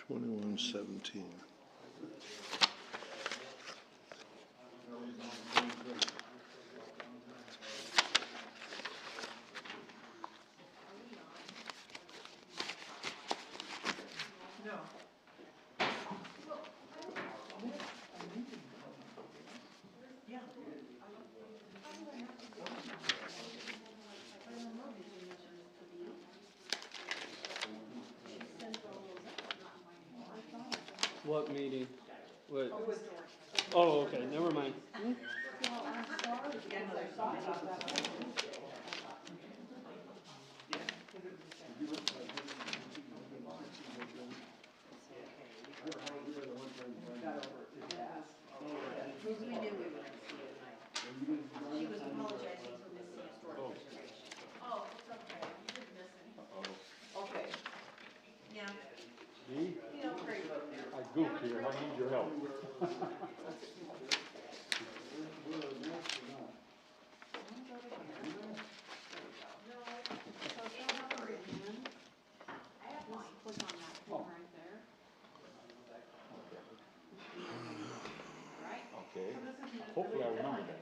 2117. What meeting? What? Oh, okay, never mind. She was apologizing for missing a store registration. Oh, it's okay. You didn't miss anything. Okay. Yeah. Me? You know, great. I goofed here, I need your help. Click on that thing right there. Right? Okay, hopefully I remember that.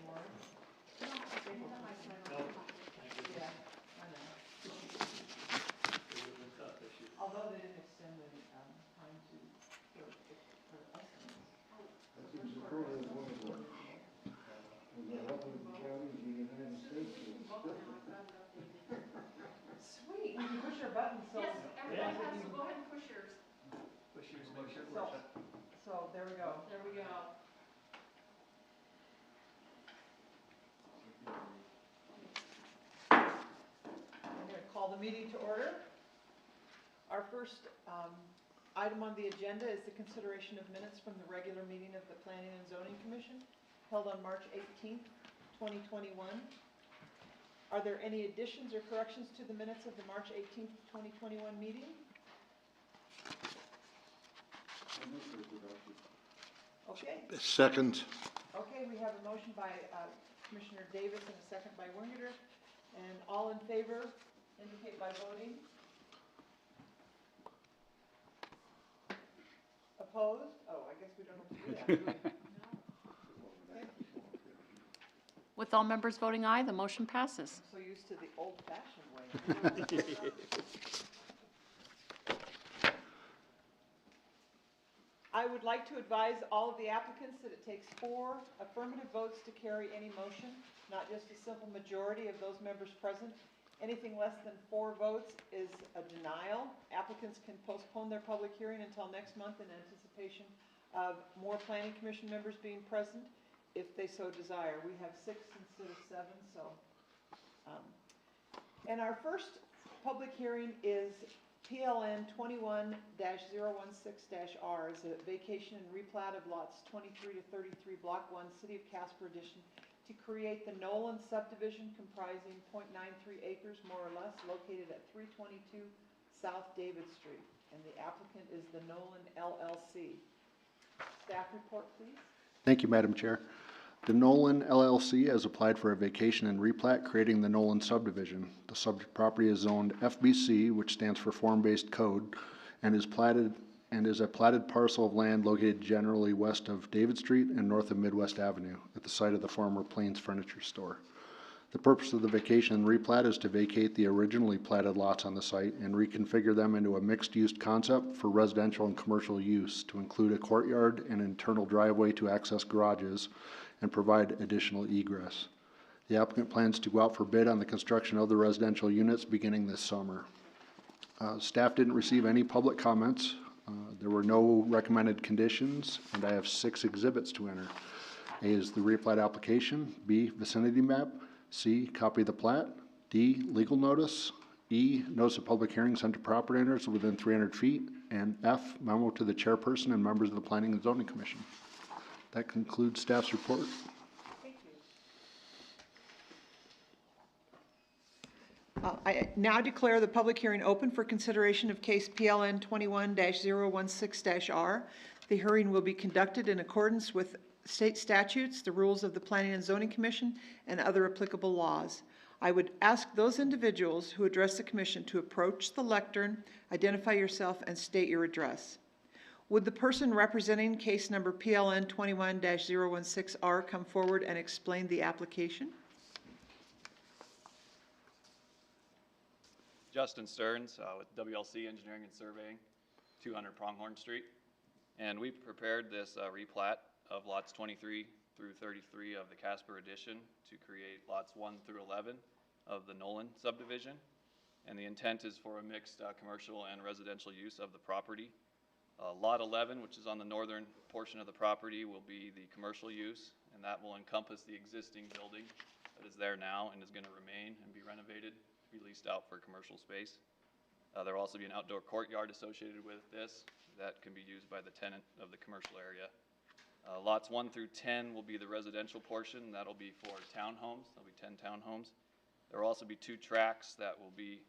Although they didn't extend the time to for estimates. Sweet. We can push our buttons so. Yes, everybody has to go ahead and push yours. Push yours, make sure it So, works. so there we go. There we go. I'm going to call the meeting to order. Our first item on the agenda is the consideration of minutes from the regular meeting of the Planning and Zoning Commission held on March 18th, 2021. Are there any additions or corrections to the minutes of the March 18th, 2021 meeting? Okay. Second. Okay, we have a motion by Commissioner Davis and a second by Wingerter. And all in favor indicate by voting. Opposed? Oh, I guess we don't have to do that, do we? Okay. With all members voting aye, the motion passes. I'm so used to the old-fashioned way. I would like to advise all of the applicants that it takes 4 affirmative votes to carry any motion, not just a simple majority of those members present. Anything less than 4 votes is a denial. Applicants can postpone their public hearing until next month in anticipation of more planning commission members being present, if they so desire. We have 6 instead of 7, so. And our first public hearing is PLN 21-016-R, is a vacation and replat of lots 23 to 33, Block 1, City of Casper Edition, to create the Nolan subdivision comprising 0.93 acres, more or less, located at 322 South David Street. And the applicant is the Nolan LLC. Staff report, please. Thank you, Madam Chair. The Nolan LLC has applied for a vacation and replat creating the Nolan subdivision. The subject property is zoned FBC, which stands for Form-Based Code, and is a platted parcel of land located generally west of David Street and north of Midwest Avenue at the site of the former Plains Furniture Store. The purpose of the vacation and replat is to vacate the originally platted lots on the site and reconfigure them into a mixed-use concept for residential and commercial use to include a courtyard and internal driveway to access garages and provide additional egress. The applicant plans to go out for bid on the construction of the residential units beginning this summer. Staff didn't receive any public comments. There were no recommended conditions, and I have 6 exhibits to enter. A is the replat application, B, vicinity map, C, copy of the plat, D, legal notice, E, notice of public hearing sent to property owners within 300 feet, and F, memo to the chairperson and members of the Planning and Zoning Commission. That concludes staff's report. Thank you. I now declare the public hearing open for consideration of case PLN 21-016-R. The hearing will be conducted in accordance with state statutes, the rules of the Planning and Zoning Commission, and other applicable laws. I would ask those individuals who address the commission to approach the lectern, identify yourself, and state your address. Would the person representing case number PLN 21-016R come forward and explain the application? Justin Stearns with WLC Engineering and Surveying, 200 Pronghorn Street. And we prepared this replat of lots 23 through 33 of the Casper addition to create lots 1 through 11 of the Nolan subdivision. And the intent is for a mixed commercial and residential use of the property. Lot 11, which is on the northern portion of the property, will be the commercial use, and that will encompass the existing building that is there now and is going to remain and be renovated, be leased out for commercial space. There will also be an outdoor courtyard associated with this that can be used by the tenant of the commercial area. Lots 1 through 10 will be the residential portion. That'll be for townhomes. There'll be 10 townhomes. There will also be 2 tracts that will be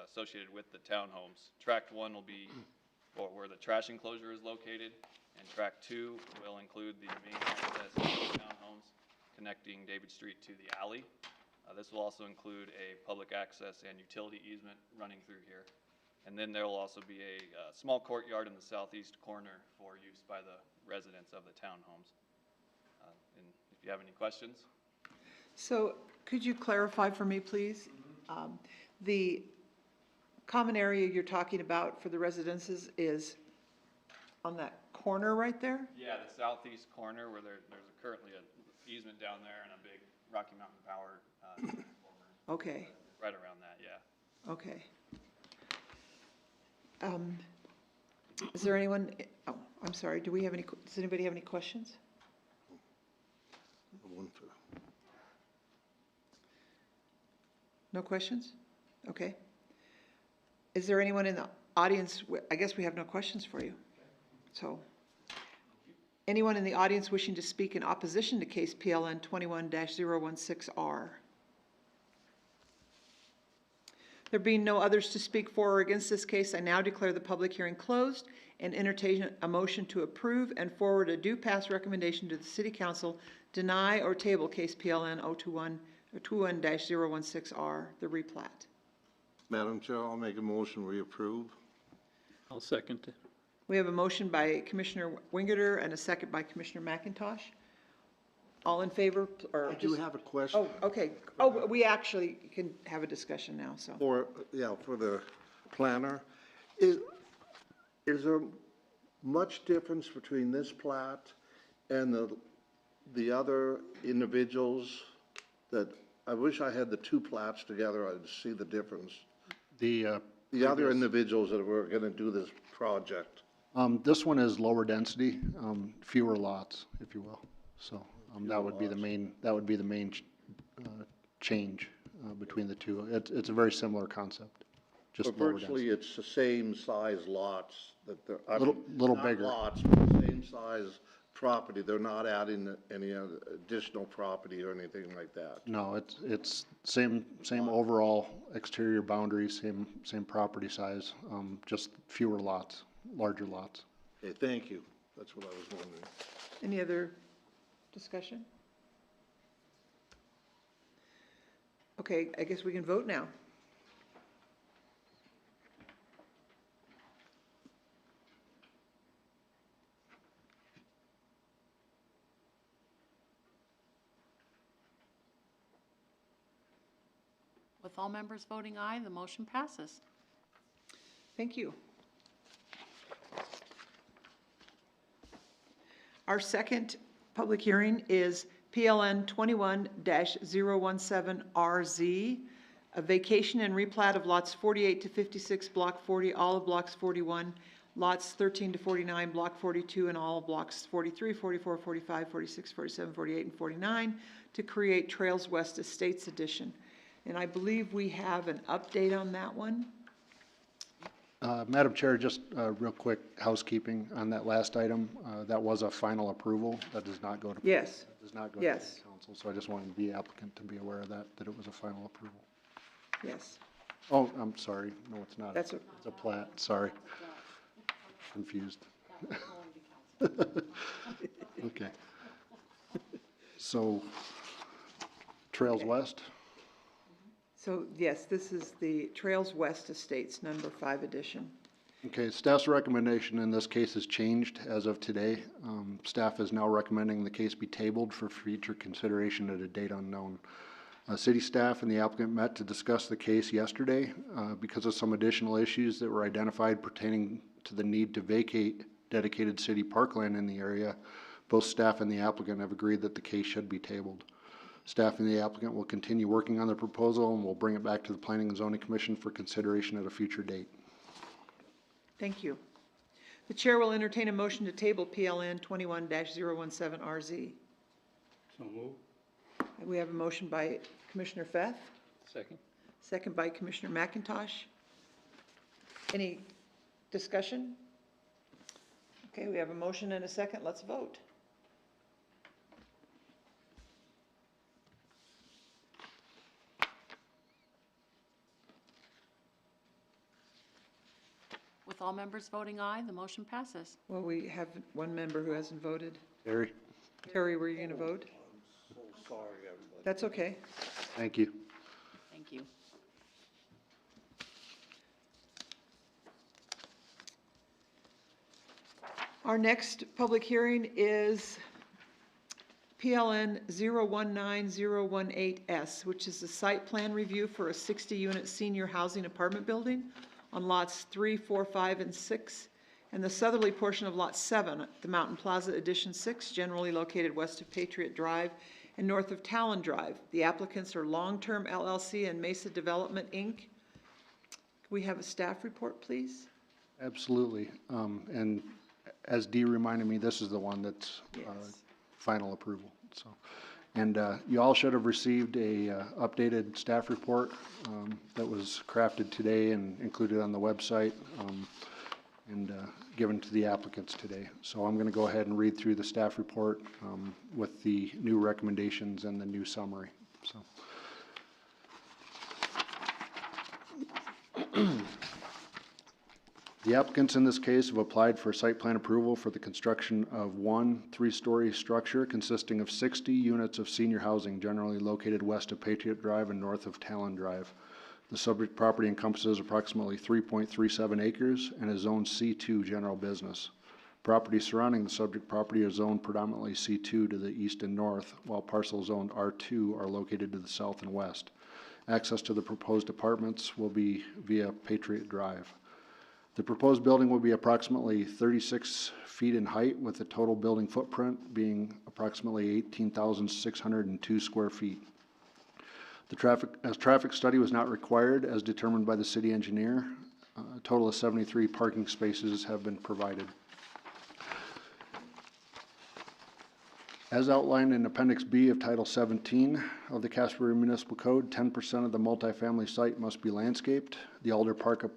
associated with the townhomes. Tract 1 will be where the trash enclosure is located, and Tract 2 will include the main access to the townhomes connecting David Street to the alley. This will also include a public access and utility easement running through here. And then there will also be a small courtyard in the southeast corner for use by the residents of the townhomes. And if you have any questions. So could you clarify for me, please? The common area you're talking about for the residences is on that corner right there? Yeah, the southeast corner where there's currently an easement down there and a big Rocky Mountain Power transformer. Okay, Right around that, yeah. okay. Is there anyone, oh, I'm sorry, do we have any, does anybody have any questions? No questions? Okay. Is there anyone in the audience, I guess we have no questions for you. So, anyone in the audience wishing to speak in opposition to case PLN 21-016R? There being no others to speak for or against this case, I now declare the public hearing closed and entertain a motion to approve and forward a due pass recommendation to the City Council, deny or table case PLN 21-016R, the replat. Madam Chair, I'll make a motion, we approve. I'll second it. We have a motion by Commissioner Wingerter and a second by Commissioner McIntosh. All in favor, or I do just? have a question Oh, okay. Oh, we actually can have a discussion now, so. for the planner. Is there much difference between this plat and the other individuals that, I wish I had the 2 plats together, I'd see the difference. The other individuals that were gonna do this project. This one is lower density, fewer lots, if you will. So that would be the main, change between the two. It's a very similar concept, just But lower virtually, density. it's the same size lots that they're. Little not bigger. lots, but the same size property. They're not adding any other additional property or anything like that. No, it's same overall exterior boundary, same property size, just fewer lots, larger lots. Okay, thank you. That's what I was wondering. Any other discussion? Okay, I guess we can vote now. With all members voting aye, the motion passes. Thank you. Our second public hearing is PLN 21-017RZ, a vacation and replat of lots 48 to 56, Block 40, all of blocks 41, lots 13 to 49, Block 42, and all of blocks 43, 44, 45, 46, 47, 48, and 49 to create Trails West Estates Edition. And I believe we have an update on that one. Madam Chair, just real quick housekeeping on that last item. That was a final approval. That does not go to. Yes. That does not go to Yes. the council. So I just wanted the applicant to be aware of that it was a final approval. Yes. Oh, I'm sorry. No, it's not. That's It's a plat. Sorry. Confused. Okay. So Trails West. So, yes, this is the Trails West Estates, number 5 edition. Okay, staff's recommendation in this case has changed as of today. Staff is now recommending the case be tabled for future consideration at a date unknown. City staff and the applicant met to discuss the case yesterday. Because of some additional issues that were identified pertaining to the need to vacate dedicated city parkland in the area, both staff and the applicant have agreed that the case should be tabled. Staff and the applicant will continue working on the proposal and will bring it back to the Planning and Zoning Commission for consideration at a future date. Thank you. The chair will entertain a motion to table PLN 21-017RZ. So move. We have a motion by Commissioner Feth, Second. second by Commissioner McIntosh. Any discussion? Okay, we have a motion and a second. Let's vote. With all members voting aye, the motion passes. Well, we have one member who hasn't voted. Terry? Terry, were you going to vote? So sorry, everybody. That's okay. Thank you. Thank you. Our next public hearing is PLN 019018S, which is the site plan review for a 60-unit senior housing apartment building on lots 3, 4, 5, and 6, and the southerly portion of lot 7, the Mountain Plaza Addition 6, generally located west of Patriot Drive and north of Talon Drive. The applicants are Long Term LLC and Mesa Development, Inc. Can we have a staff report, please? Absolutely. And as Dee reminded me, this is the one that's Yes. final approval, so. And you all should have received a updated staff report that was crafted today and included on the website and given to the applicants today. So I'm going to go ahead and read through the staff report with the new recommendations and the new summary, so. The applicants in this case have applied for site plan approval for the construction of one 3-story structure consisting of 60 units of senior housing generally located west of Patriot Drive and north of Talon Drive. The subject property encompasses approximately 3.37 acres and is zoned C2 general business. Property surrounding the subject property is zoned predominantly C2 to the east and north, while parcels zoned R2 are located to the south and west. Access to the proposed apartments will be via Patriot Drive. The proposed building will be approximately 36 feet in height, with the total building footprint being approximately 18,602 square feet. The traffic study was not required as determined by the city engineer. A total of 73 parking spaces have been provided. As outlined in Appendix B of Title 17 of the Casper Municipal Code, 10% of the multifamily site must be landscaped. The Alder Park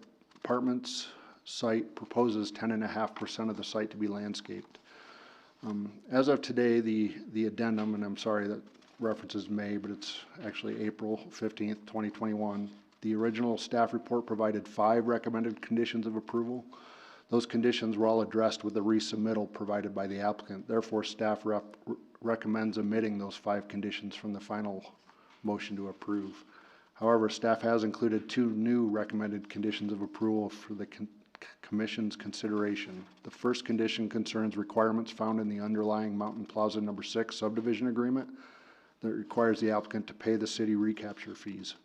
Apartments site proposes 10.5% of the site to be landscaped. As of today, the addendum, and I'm sorry that references May, but it's actually April 15th, 2021. The original staff report provided 5 recommended conditions of approval. Those conditions were all addressed with the resubmittal provided by the applicant. Therefore, staff recommends omitting those 5 conditions from the final motion to approve. However, staff has included 2 new recommended conditions of approval for the Commission's consideration. The first condition concerns requirements found in the underlying Mountain Plaza No. 6 subdivision agreement that requires the applicant to pay the city recapture fees.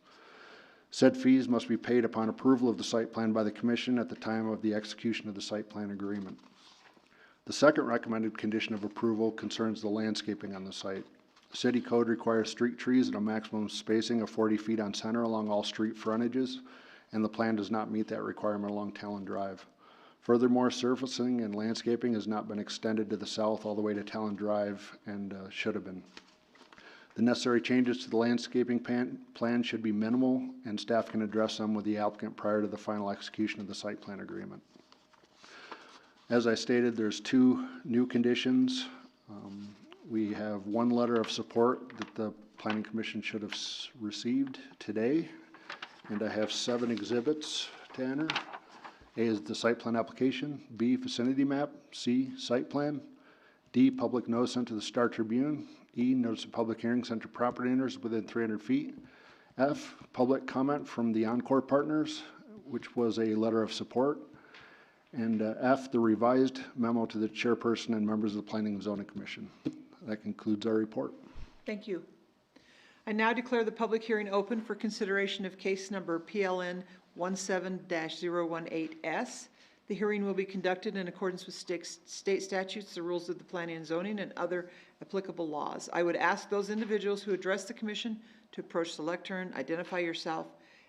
Said fees must be paid upon approval of the site plan by the Commission at the time of the execution of the site plan agreement. The second recommended condition of approval concerns the landscaping on the site. The city code requires street trees at a maximum spacing of 40 feet on center along all street frontages, and the plan does not meet that requirement along Talon Drive. Furthermore, surfacing and landscaping has not been extended to the south all the way to Talon Drive and should have been. The necessary changes to the landscaping plan should be minimal, and staff can address them with the applicant prior to the final execution of the site plan agreement. As I stated, there's 2 new conditions. We have 1 letter of support that the Planning Commission should have received today, and I have 7 exhibits to enter. A is the site plan application, B, vicinity map, C, site plan, D, public notice sent to the Star Tribune, E, notice of public hearing sent to property owners within 300 feet, F, public comment from the Encore Partners, which was a letter of support, And F, the revised memo to the chairperson and members of the Planning and Zoning Commission. That concludes our report. Thank you. I now declare the public hearing open for consideration of case number PLN 17-018S. The hearing will be conducted in accordance with state statutes, the rules of the planning and zoning, and other applicable laws. I would ask those individuals who address the commission to approach the lectern, identify yourself,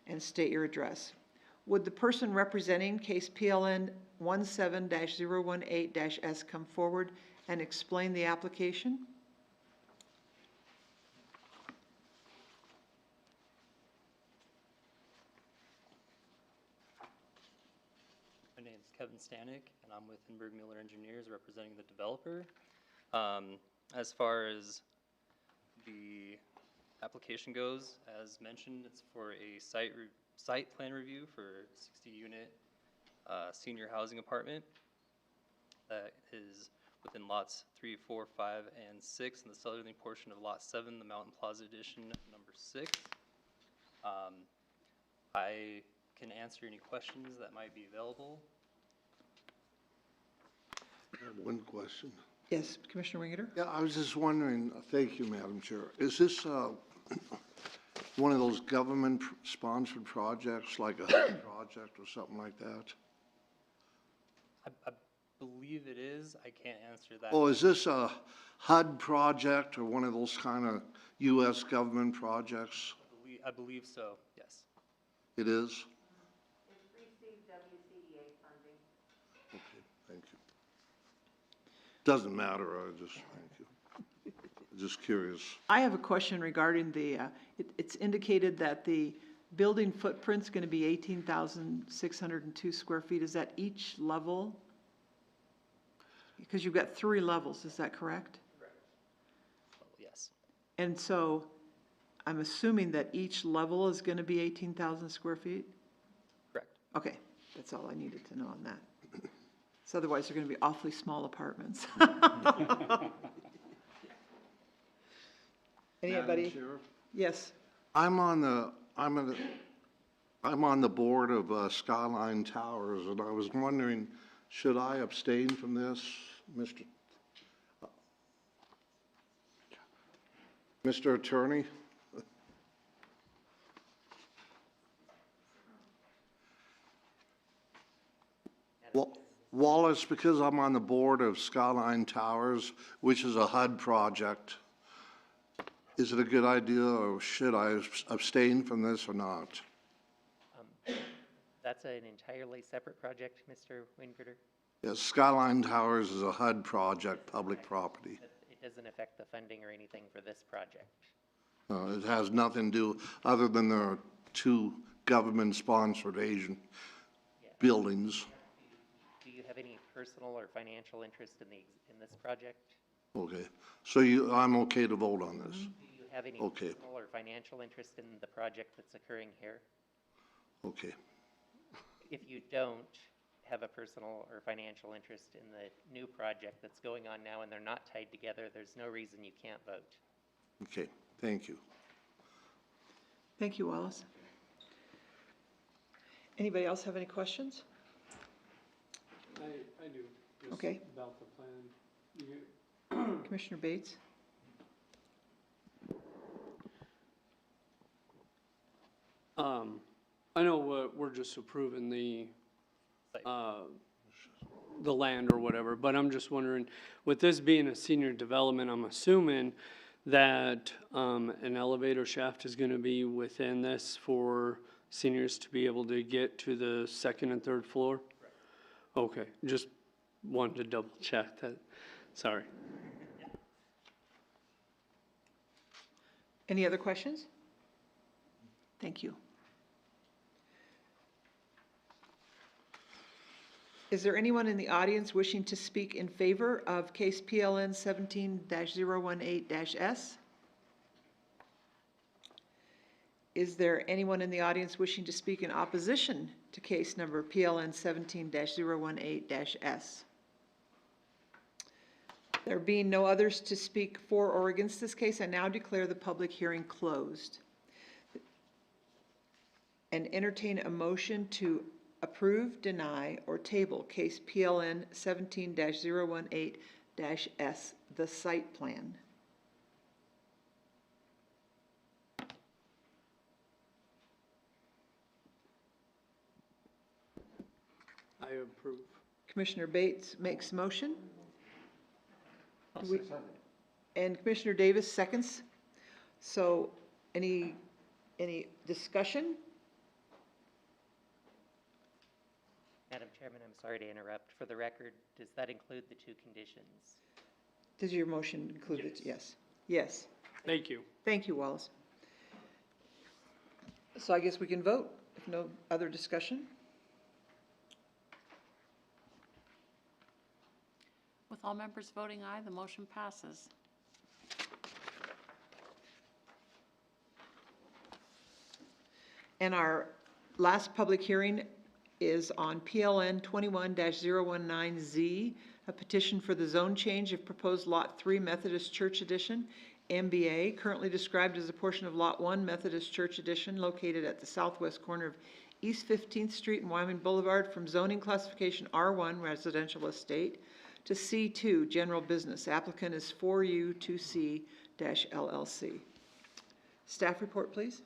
and state your address. Would the person representing case PLN 17-018-S come forward and explain the application? My name is Kevin Stanek, and I'm with Hinberg Miller Engineers representing the developer. As far as the application goes, as mentioned, it's for a site plan review for 60-unit senior housing apartment that is within lots 3, 4, 5, and 6 in the southerly portion of lot 7, the Mountain Plaza Edition number 6. I can answer any questions that might be available. I have one question. Yes, Commissioner Wingeter? Yeah, I was just wondering, thank you, Madam Chair. Is this one of those government-sponsored projects, like a project or something like that? I believe it is. I can't answer that. Oh, is this a HUD project or one of those kind of U.S. government projects? I believe so, yes. It is? It's received WCDA funding. Okay, thank you. Doesn't matter, thank you. Just curious. I have a question regarding the, it's indicated that the building footprint's going to be 18,602 square feet. Is that each level? Because you've got 3 levels, is that correct? Well, yes. And so I'm assuming that each level is going to be 18,000 square feet? Correct. Okay, that's all I needed to know on that. So otherwise, they're going to be awfully small apartments. Anybody? Madam Chair? Yes. I'm on the board of Skyline Towers, and I was wondering, should I abstain from this, Mr. Attorney? Wallace, because I'm on the board of Skyline Towers, which is a HUD project, is it a good idea, or should I abstain from this or not? That's an entirely separate project, Mr. Wingerter. Yes, Skyline Towers is a HUD project, public property. It doesn't affect the funding or anything for this project. It has nothing to do, other than there are 2 government-sponsored Asian buildings. Do you have any personal or financial interest in this project? Okay, so I'm okay to vote on this? Do you have any Okay. personal or financial interest in the project that's occurring here? Okay, If you don't have a personal or financial interest in the new project that's going on now and they're not tied together, there's no reason you can't vote. okay, thank you. Thank you, Wallace. Anybody else have any questions? I do. Just Okay. About the plan. Commissioner Bates? I know we're just approving the land or whatever, but I'm just wondering, with this being a senior development, I'm assuming that an elevator shaft is gonna be within this for seniors to be able to get to the 2nd and 3rd floor? Okay, just wanted to double check that, sorry. Any other questions? Thank you. Is there anyone in the audience wishing to speak in favor of case PLN 17-018-S? Is there anyone in the audience wishing to speak in opposition to case number PLN 17-018-S? There being no others to speak for or against this case, I now declare the public hearing closed and entertain a motion to approve, deny, or table case PLN 17-018-S, the site plan. I approve. Commissioner Bates makes the motion. I'll Do we- say something. And Commissioner Davis seconds. So any discussion? Madam Chairman, I'm sorry to interrupt. For the record, does that include the two conditions? Does your motion include it? Yes. Yes. Thank you. Thank you, Wallace. So I guess we can vote, if no other discussion. With all members voting aye, the motion passes. And our last public hearing is on PLN 21-019Z, a petition for the zone change of proposed Lot 3 Methodist Church Edition, MBA, currently described as a portion of Lot 1 Methodist Church Edition located at the southwest corner of East 15th Street and Wyoming Boulevard from zoning classification R1 Residential Estate to C2 General Business. Applicant is 4U2C-LLC. Staff report, please.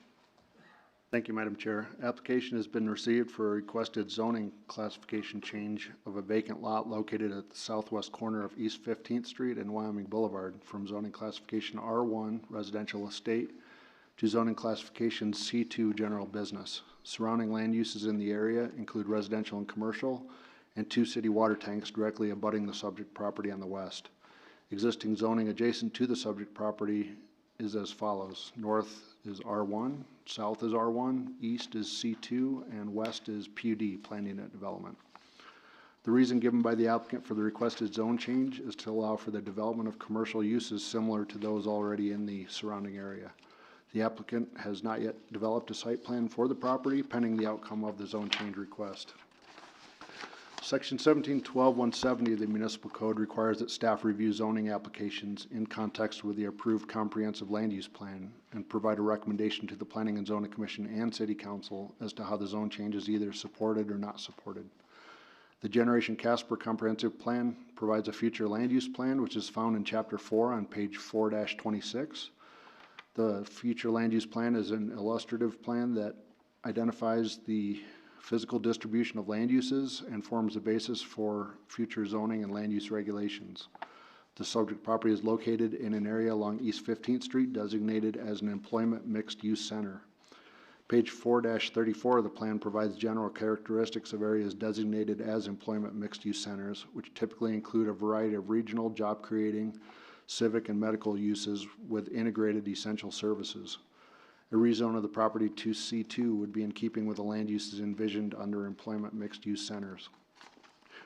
Thank you, Madam Chair. Application has been received for a requested zoning classification change of a vacant lot located at the southwest corner of East 15th Street and Wyoming Boulevard from zoning classification R1 Residential Estate to zoning classification C2 General Business. Surrounding land uses in the area include residential and commercial and 2 city water tanks directly abutting the subject property on the west. Existing zoning adjacent to the subject property is as follows. North is R1, south is R1, east is C2, and west is PUD, Planned Unit Development. The reason given by the applicant for the requested zone change is to allow for the development of commercial uses similar to those already in the surrounding area. The applicant has not yet developed a site plan for the property pending the outcome of the zone change request. Section 1712-170 of the Municipal Code requires that staff review zoning applications in context with the approved comprehensive land use plan and provide a recommendation to the Planning and Zoning Commission and City Council as to how the zone change is either supported or not supported. The Generation Casper Comprehensive Plan provides a future land use plan, which is found in Chapter 4 on page 4-26. The future land use plan is an illustrative plan that identifies the physical distribution of land uses and forms the basis for future zoning and land use regulations. The subject property is located in an area along East 15th Street designated as an employment mixed-use center. Page 4-34 of the plan provides general characteristics of areas designated as employment mixed-use centers, which typically include a variety of regional, job-creating, civic, and medical uses with integrated essential services. A rezone of the property to C2 would be in keeping with the land uses envisioned under employment mixed-use centers.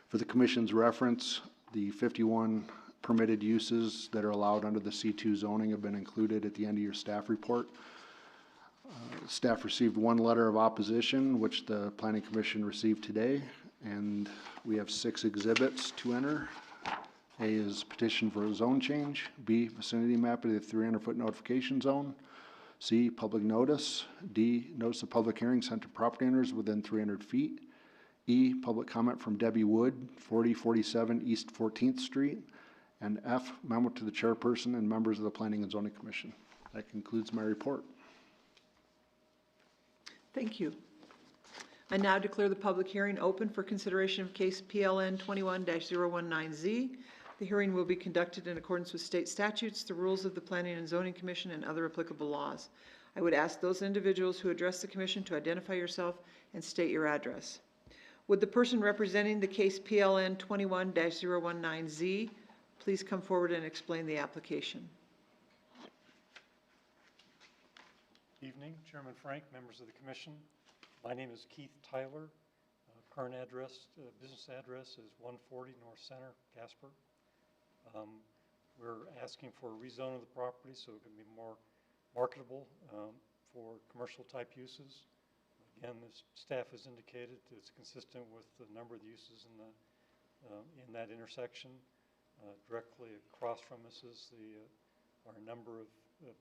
For the Commission's reference, the 51 permitted uses that are allowed under the C2 zoning have been included at the end of your staff report. Staff received one letter of opposition, which the Planning Commission received today, and we have 6 exhibits to enter. A is petition for a zone change. B, vicinity map of the 300-foot notification zone. C, public notice. D, notice of public hearing sent to property owners within 300 feet. E, public comment from Debbie Wood, 4047 East 14th Street. And F, memo to the chairperson and members of the Planning and Zoning Commission. That concludes my report. Thank you. I now declare the public hearing open for consideration of case PLN 21-019Z. The hearing will be conducted in accordance with state statutes, the rules of the Planning and Zoning Commission, and other applicable laws. I would ask those individuals who address the commission to identify yourself and state your address. Would the person representing the case PLN 21-019Z please come forward and explain the application? Evening, Chairman Frank, members of the commission. My name is Keith Tyler. Current address, business address is 140 North Center, Casper. We're asking for a rezone of the property so it can be more marketable for commercial type uses. Again, the staff has indicated that it's consistent with the number of the uses in that intersection. Directly across from us are a number of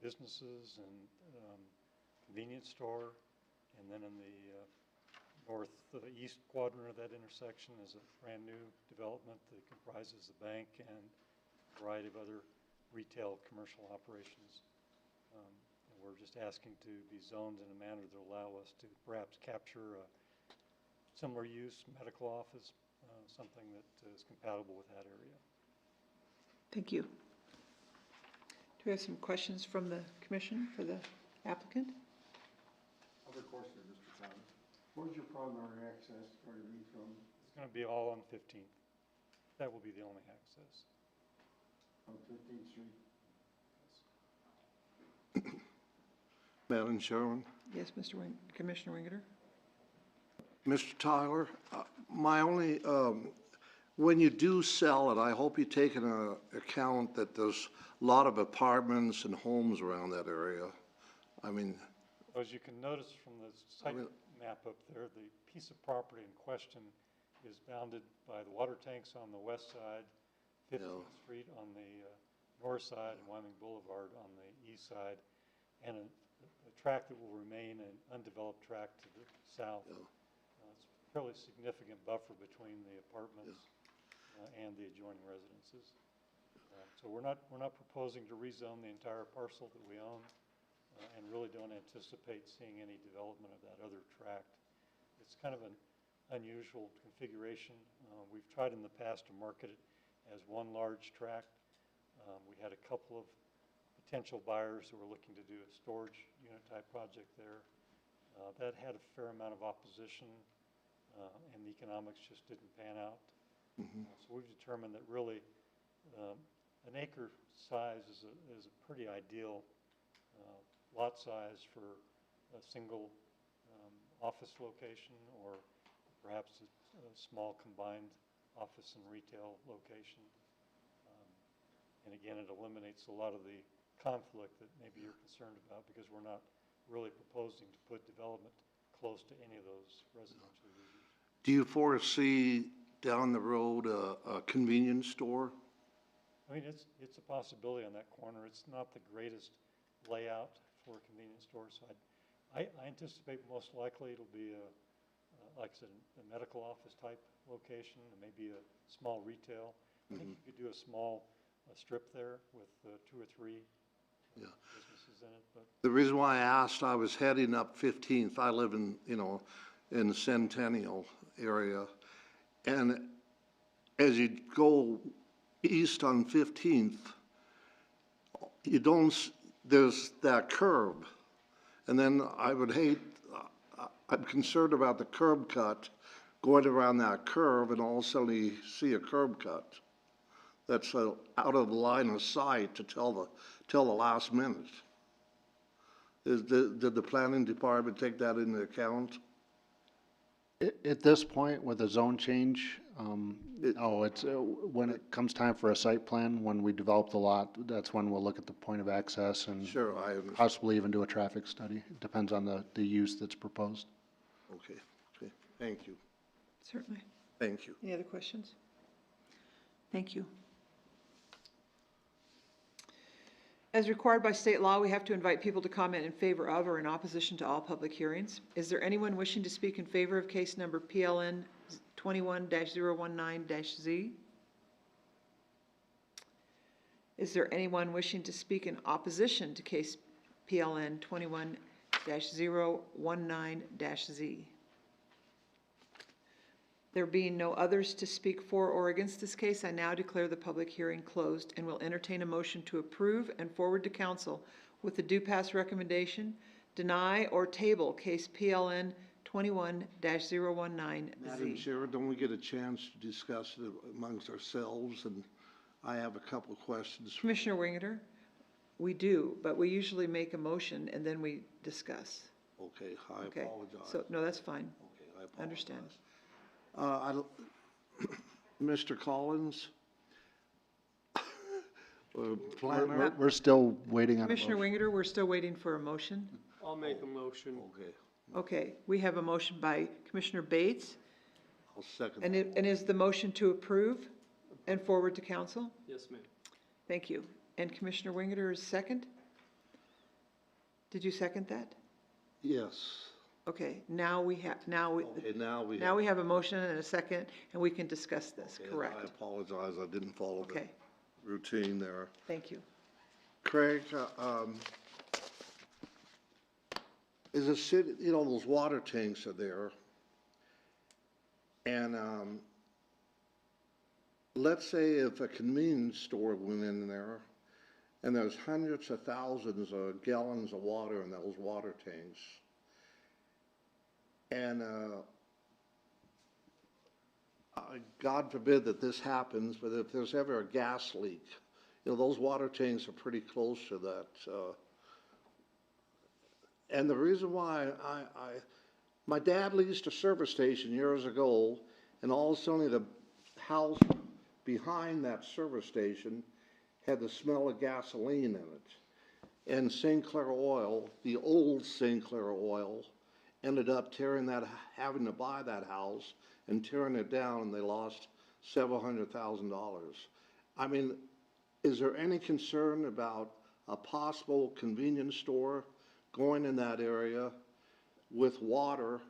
businesses and convenience store, and then in the northeast quadrant of that intersection is a brand-new development that comprises the bank and a variety of other retail, commercial operations. And we're just asking to be zoned in a manner that will allow us to perhaps capture a similar use, medical office, something that is compatible with that area. Thank you. Do we have some questions from the commission for the applicant? Other question, Mr. Chairman. Where's your primary access going to be from? It's going to be all on 15th. That will be the only access. On 15th Street? Madam Chairman? Yes, Commissioner Wingeter? Mr. Tyler, my only, when you do sell it, I hope you take into account that there's a lot of apartments and homes around that area. I mean, As you can notice from the site map up there, the piece of property in question is bounded by the water tanks on the west side, 15th Street on the north side, and Wyoming Boulevard on the east side, and a tract that will remain an undeveloped tract to the south. It's a fairly significant buffer between the apartments and the adjoining residences. So we're not proposing to rezone the entire parcel that we own, and really don't anticipate seeing any development of that other tract. It's kind of an unusual configuration. We've tried in the past to market it as one large tract. We had a couple of potential buyers who were looking to do a storage unit type project there. That had a fair amount of opposition, and the economics just didn't pan out. So we've determined that really an acre size is a pretty ideal lot size for a single office location, or perhaps a small combined office and retail location. And again, it eliminates a lot of the conflict that maybe you're concerned about, because we're not really proposing to put development close to any of those residential users. do you foresee down the road a convenience store? I mean, it's a possibility on that corner. It's not the greatest layout for a convenience store, so I anticipate most likely it'll be like I said, a medical office type location, and maybe a small retail. I think you could do a small strip there with 2 or 3 businesses in it. But The reason why I asked, I was heading up 15th. I live in, in the Centennial area. And as you go east on 15th, you don't, there's that curb. And then I'm concerned about the curb cut, going around that curve, and all of a sudden you see a curb cut that's out of line of sight till the last minute. Did the planning department take that into account? At this point, with a zone change, it's, when it comes time for a site plan, when we develop the lot, that's when we'll look at the point of access and Sure, I understand. possibly even do a traffic study. It depends on the use that's proposed. Okay, thank you, Certainly. thank you. Any other questions? Thank you. As required by state law, we have to invite people to comment in favor of or in opposition to all public hearings. Is there anyone wishing to speak in favor of case number PLN 21-019-Z? Is there anyone wishing to speak in opposition to case PLN 21-019-Z? There being no others to speak for or against this case, I now declare the public hearing closed and will entertain a motion to approve and forward to council with the due pass recommendation, deny or table case PLN 21-019Z. Madam Chair, don't we get a chance to discuss it amongst ourselves? And I have a couple of questions. Commissioner Wingeter, we do, but we usually make a motion and then we discuss. Okay, I Okay, apologize. so, no, that's fine. Okay, I apologize. Understand. Mr. Collins? Planner? We're still waiting on a Commissioner motion. Wingeter, we're still waiting for a motion. I'll make a motion. Okay, Okay, we have a motion by Commissioner Bates. I'll second. And is the motion to approve and forward to council? Yes, ma'am. Thank you. And Commissioner Wingeter is second? Did you second that? Yes. Okay, now we have, now we, Okay, now we now have. we have a motion and a second, and we can discuss this, Okay, I correct? apologize, I didn't follow the Okay, routine there. thank you. Craig, is a city, you know, those water tanks are there. And, let's say if a convenience store went in there and there's hundreds of thousands of gallons of water in those water tanks. And, God forbid that this happens, but if there's ever a gas leak, you know, those water tanks are pretty close to that. And the reason why my dad leased a service station years ago, and all of a sudden the house behind that service station had the smell of gasoline in it. And St. Clair Oil, the old St. Clair Oil, ended up having to buy that house and tearing it down, and they lost several $100,000. I mean, is there any concern about a possible convenience store going in that area with water,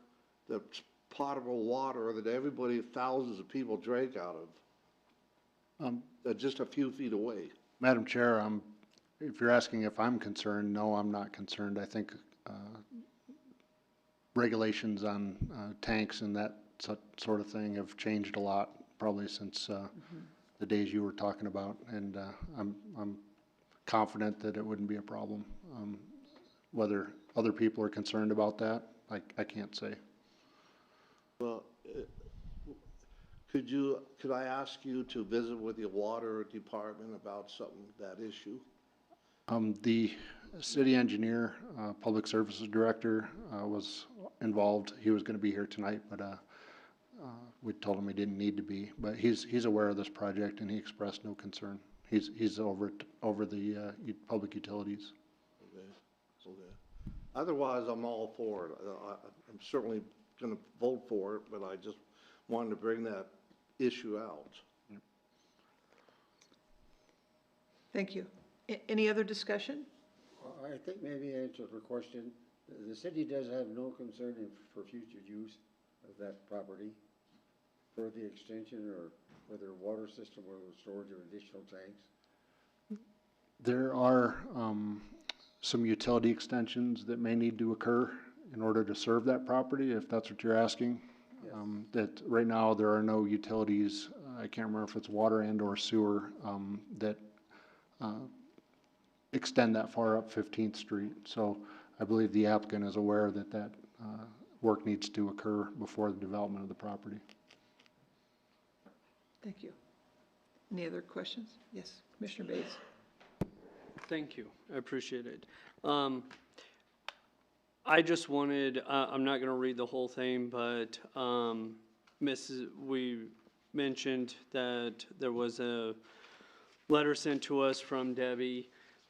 that's potable water that everybody, thousands of people drink out of? Just a few feet away. Madam Chair, if you're asking if I'm concerned, no, I'm not concerned. I think regulations on tanks and that sort of thing have changed a lot, probably since the days you were talking about, and I'm confident that it wouldn't be a problem. Whether other people are concerned about that, I can't say. Well, could I ask you to visit with your water department about that issue? The city engineer, public services director, was involved. He was gonna be here tonight, but we told him he didn't need to be. But he's aware of this project, and he expressed no concern. He's over the public utilities. Okay, okay. Otherwise, I'm all for it. I'm certainly gonna vote for it, but I just wanted to bring that issue out. Thank you. Any other discussion? I think maybe answer her question. The city does have no concern for future use of that property for the extension or for their water system or storage of additional tanks. There are some utility extensions that may need to occur in order to serve that property, if that's what you're asking. Yes. That right now, there are no utilities, I can't remember if it's water and or sewer, that extend that far up 15th Street. So I believe the applicant is aware that work needs to occur before the development of the property. Thank you. Any other questions? Yes, Commissioner Bates. Thank you, I appreciate it. I just wanted, I'm not gonna read the whole thing, but, we mentioned that there was a letter sent to us from Debbie,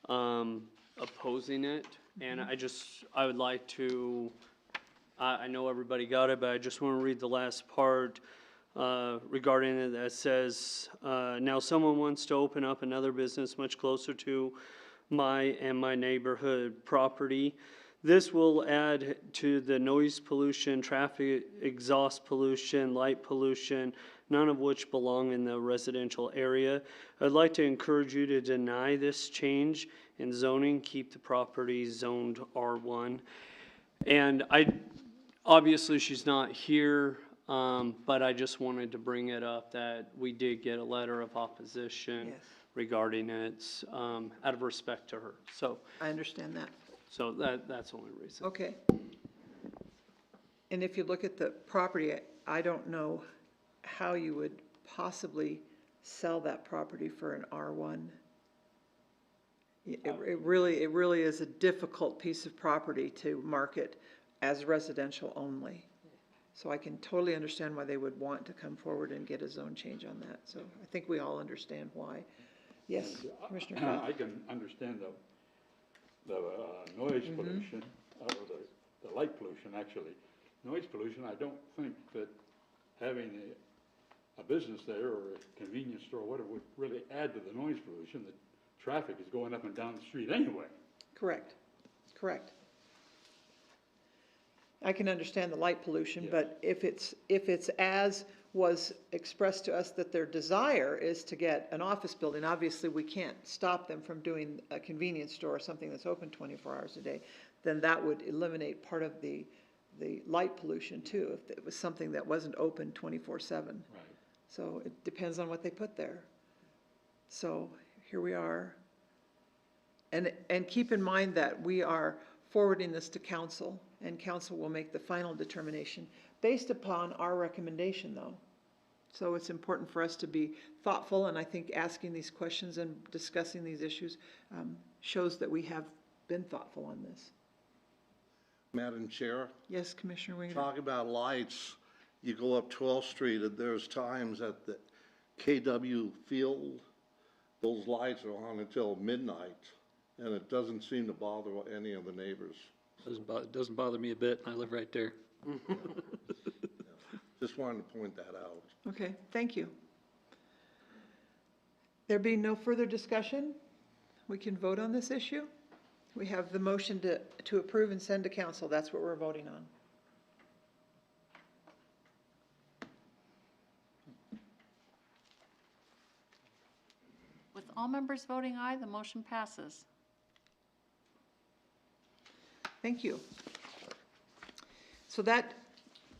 opposing it, and I would like to, I know everybody got it, but I just wanna read the last part, regarding it that says, now someone wants to open up another business much closer to my neighborhood property. This will add to the noise pollution, traffic exhaust pollution, light pollution, none of which belong in the residential area. I'd like to encourage you to deny this change in zoning, keep the property zoned R1. And obviously she's not here, but I just wanted to bring it up that we did get a letter of opposition Yes. regarding it, out of respect to her. So, I understand that. that's the only reason. Okay. And if you look at the property, I don't know how you would possibly sell that property for an R1. It really is a difficult piece of property to market as residential only. So I can totally understand why they would want to come forward and get a zone change on that. So I think we all understand why. Yes, Commissioner Kraft? I can understand the noise pollution, or the light pollution, actually. Noise pollution, I don't think that having a business there or a convenience store, whatever, would really add to the noise pollution. The traffic is going up and down the street anyway. Correct, correct. I can understand the light pollution, Yes. but if it's as was expressed to us that their desire is to get an office building, obviously we can't stop them from doing a convenience store or something that's open 24 hours a day, then that would eliminate part of the light pollution too, if it was something that wasn't open 24/7. Right. So it depends on what they put there. So here we are. And keep in mind that we are forwarding this to council, and council will make the final determination based upon our recommendation, though. So it's important for us to be thoughtful, and I think asking these questions and discussing these issues shows that we have been thoughtful on this. Madam Chair, Yes, Commissioner Winger? talk about lights, you go up 12th Street, and there's times at the KW Field, those lights are on until midnight, and it doesn't seem to bother any of the neighbors. Doesn't bother me a bit, I live right there. Just wanted to point that out. Okay, thank you. There being no further discussion, we can vote on this issue. We have the motion to approve and send to council. That's what we're voting on. With all members voting aye, the motion passes. Thank you. So that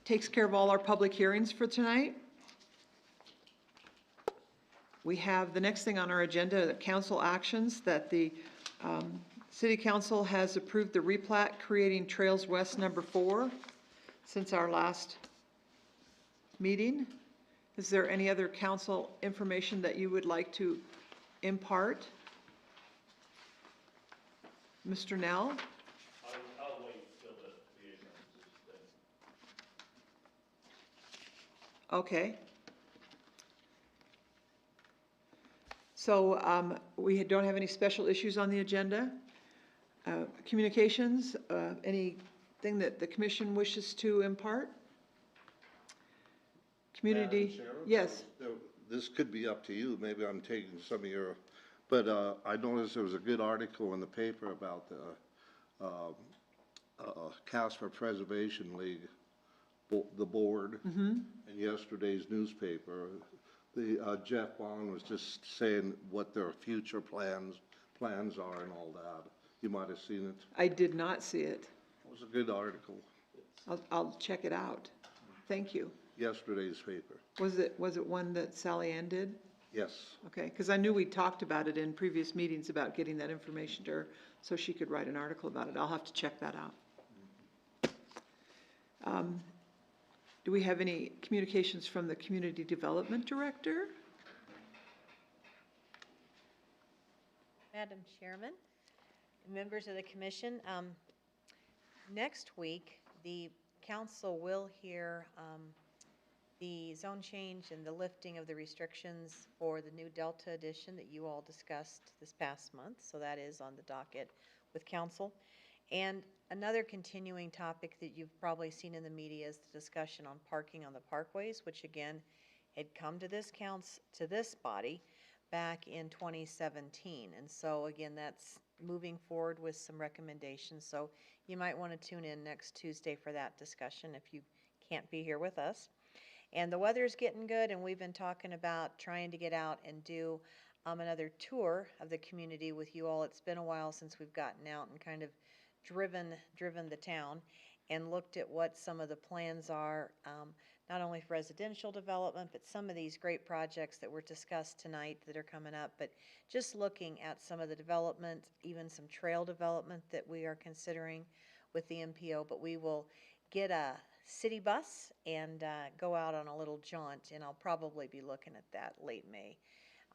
takes care of all our public hearings for tonight. We have the next thing on our agenda, the council actions, that the City Council has approved the replat creating Trails West number 4 since our last meeting. Is there any other council information that you would like to impart? Mr. Nell? I'll wait till the liaison is done. Okay. So we don't have any special issues on the agenda. Communications, anything that the commission wishes to impart? Community, Madam Chair, yes. This could be up to you, maybe I'm taking some of your, but I noticed there was a good article in the paper about the Casper Preservation League, the board, in yesterday's newspaper. The Jeff Bond was just saying what their future plans are and all that. You might have seen it. I did not see it. It was a good article, I'll check it out. Thank you. yesterday's paper. Was it one that Sally Ann did? Yes. Okay, because I knew we talked about it in previous meetings about getting that information to her so she could write an article about it. I'll have to check that out. Do we have any communications from the Community Development Director? Madam Chairman, members of the commission, next week, the council will hear the zone change and the lifting of the restrictions for the new Delta edition that you all discussed this past month. So that is on the docket with council. And another continuing topic that you've probably seen in the media is the discussion on parking on the parkways, which again had come to this body back in 2017. And so again, that's moving forward with some recommendations. So you might want to tune in next Tuesday for that discussion if you can't be here with us. And the weather's getting good, and we've been talking about trying to get out and do another tour of the community with you all. It's been a while since we've gotten out and kind of driven the town and looked at what some of the plans are, not only for residential development, but some of these great projects that were discussed tonight that are coming up, but just looking at some of the development, even some trail development that we are considering with the MPO. But we will get a city bus and go out on a little jaunt, and I'll probably be looking at that late May,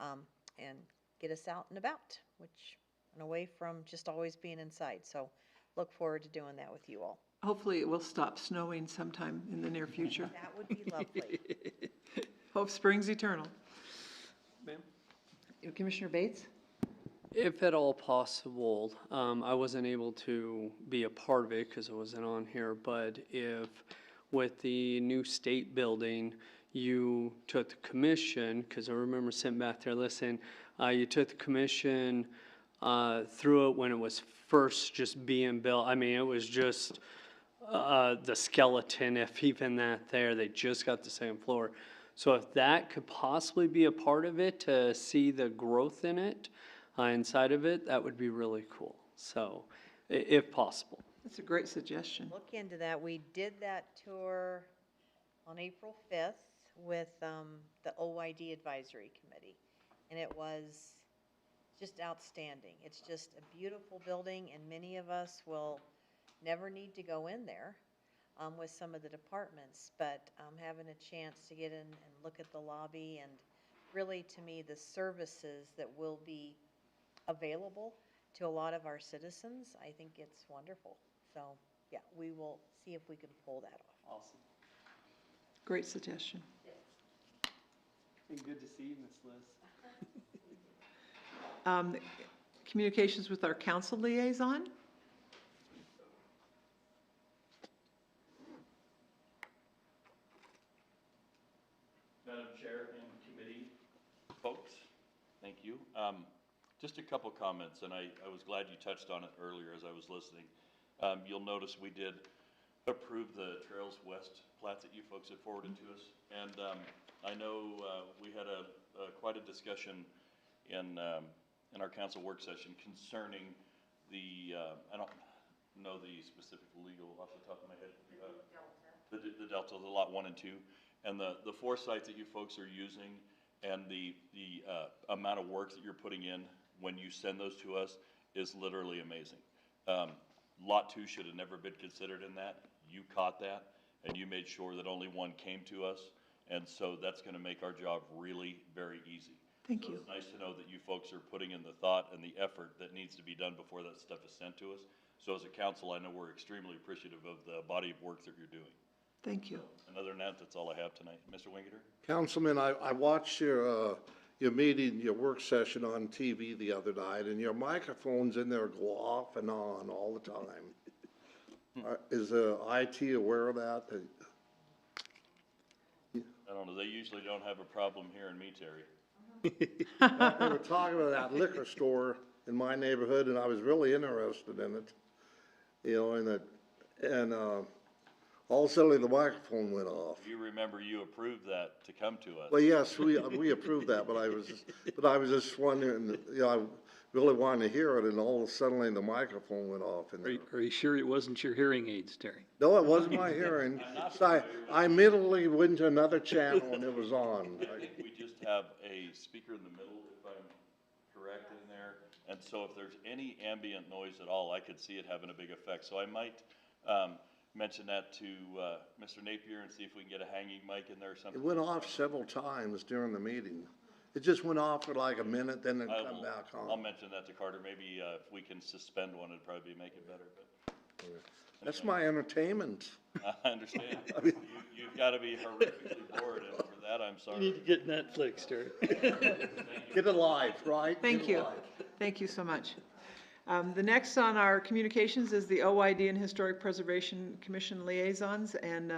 and get us out and about, and away from just always being inside. So look forward to doing that with you all. Hopefully it will stop snowing sometime in the near future. That would be lovely. Hope springs eternal. Ma'am? Commissioner Bates? If at all possible, I wasn't able to be a part of it because I wasn't on here, but if with the new state building, you took the commission, because I remember sitting back there listening, you took the commission through it when it was first just being built. I mean, it was just the skeleton, if even that there, they just got the second floor. So if that could possibly be a part of it, to see the growth in it, inside of it, that would be really cool. So, if possible. That's a great suggestion. Look into that. We did that tour on April 5th with the OYD Advisory Committee, and it was just outstanding. It's just a beautiful building, and many of us will never need to go in there with some of the departments, but having a chance to get in and look at the lobby, and really, to me, the services that will be available to a lot of our citizens, I think it's wonderful. So, yeah, we will see if we can pull that off. Awesome. Great suggestion. And good to see you, Ms. Liz. Communications with our council liaison? Madam Chair and committee folks, thank you. Just a couple comments, and I was glad you touched on it earlier as I was listening. You'll notice we did approve the Trails West plat that you folks had forwarded to us. And I know we had quite a discussion in our council work session concerning the, I don't know the specific legal off the top of my head. The Delta, the lot 1 and 2, and the 4 sites that you folks are using, and the amount of work that you're putting in when you send those to us is literally amazing. Lot 2 should have never been considered in that. You caught that, and you made sure that only one came to us, and so that's going to make our job really very easy. Thank So you. it's nice to know that you folks are putting in the thought and the effort that needs to be done before that stuff is sent to us. So as a council, I know we're extremely appreciative of the body of work that you're doing. Thank you. And other than that, that's all I have tonight. Mr. Wingeter? Councilman, I watched your meeting, your work session on TV the other night, and your microphones in there go off and on all the time. Is IT aware of that? I don't know, they usually don't have a problem hearing me, Terry. They were talking about that liquor store in my neighborhood, and I was really interested in it. You know, and all of a sudden the microphone went off. You remember you approved that to come to us. Well, yes, we approved that, but I was just wondering, you know, I really wanted to hear it, and all of a sudden the microphone went off. And Are you sure it wasn't your hearing aids, Terry? no, it wasn't my hearing. So I immediately went to another channel and it was on. I think we just have a speaker in the middle, if I'm correct in there. And so if there's any ambient noise at all, I could see it having a big effect. So I might mention that to Mr. Napier and see if we can get a hanging mic in there or something. It went off several times during the meeting. It just went off for like a minute, then it come back I'll on. mention that to Carter. Maybe if we can suspend one, it'd probably make it better, but. That's my entertainment. I understand. You've got to be horrifically bored, and for that, I'm sorry. You need to get Netflix, Terry. Get it live, right? Thank Get it you. live. Thank you so much. The next on our communications is the OYD and Historic Preservation Commission liaisons, and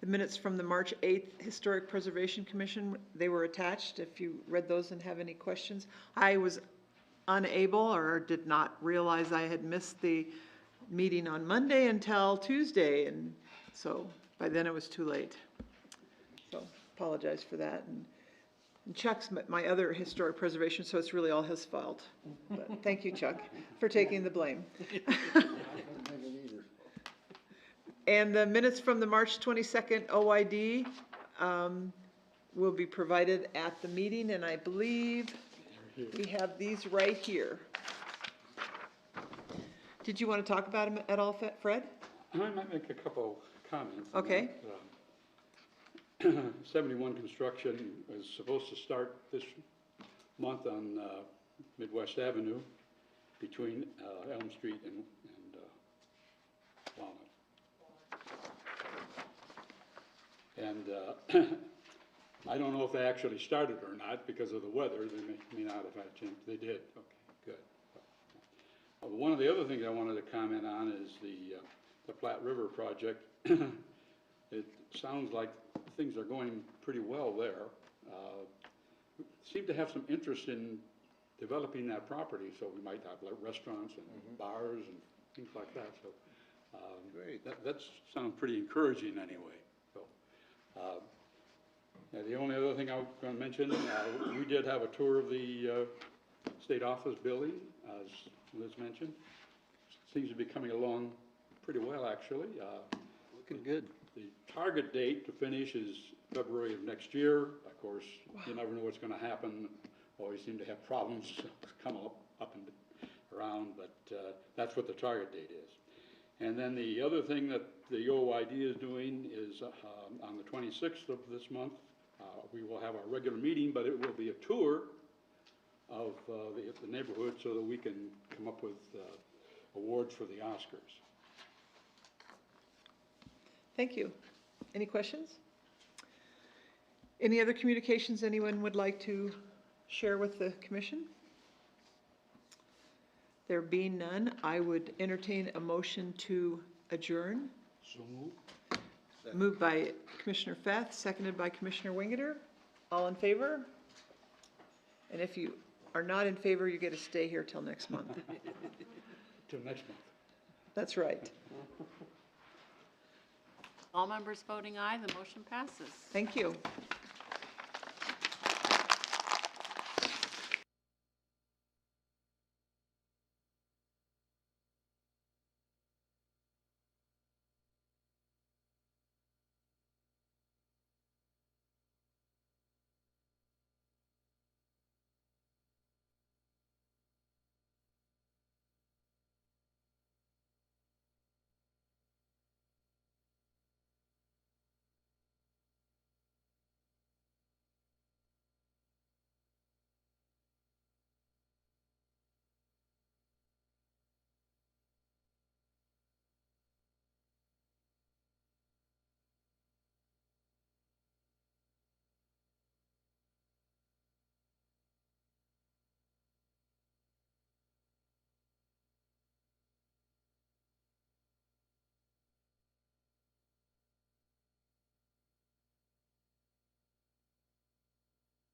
the minutes from the March 8th Historic Preservation Commission, they were attached, if you read those and have any questions. I was unable or did not realize I had missed the meeting on Monday until Tuesday, and so by then it was too late. So apologize for that. And Chuck's my other historic preservation, so it's really all his fault. But thank you, Chuck, for taking the blame. And the minutes from the March 22nd OID will be provided at the meeting, and I believe we have these right here. Did you want to talk about them at all, Fred? I might make a couple comments. Okay. 71 construction is supposed to start this month on Midwest Avenue between Elm Street and Walnut. And I don't know if they actually started or not because of the weather. They may not have had a chance. They did. Okay, good. One of the other things I wanted to comment on is the Platte River project. It sounds like things are going pretty well there. We seem to have some interest in developing that property, so we might have like restaurants and bars and things like that. So Great. That sounds pretty encouraging anyway, so. Yeah, the only other thing I was gonna mention, we did have a tour of the, state office building, as Liz mentioned. Seems to be coming along pretty well, actually. Looking good. The target date to finish is February of next year. Of course, you never know what's gonna happen. Always seem to have problems come up and around, but, that's what the target date is. And then the other thing that the OID is doing is, on the 26th of this month, we will have our regular meeting, but it will be a tour of, the neighborhood so that we can come up with, awards for the Oscars. Thank you. Any questions? Any other communications anyone would like to share with the commission? There being none, I would entertain a motion to adjourn. So moved. Moved by Commissioner Fath, seconded by Commissioner Wingeter. All in favor? And if you are not in favor, you get to stay here till next month. Till next month. That's right. All members voting aye, the motion passes. Thank you.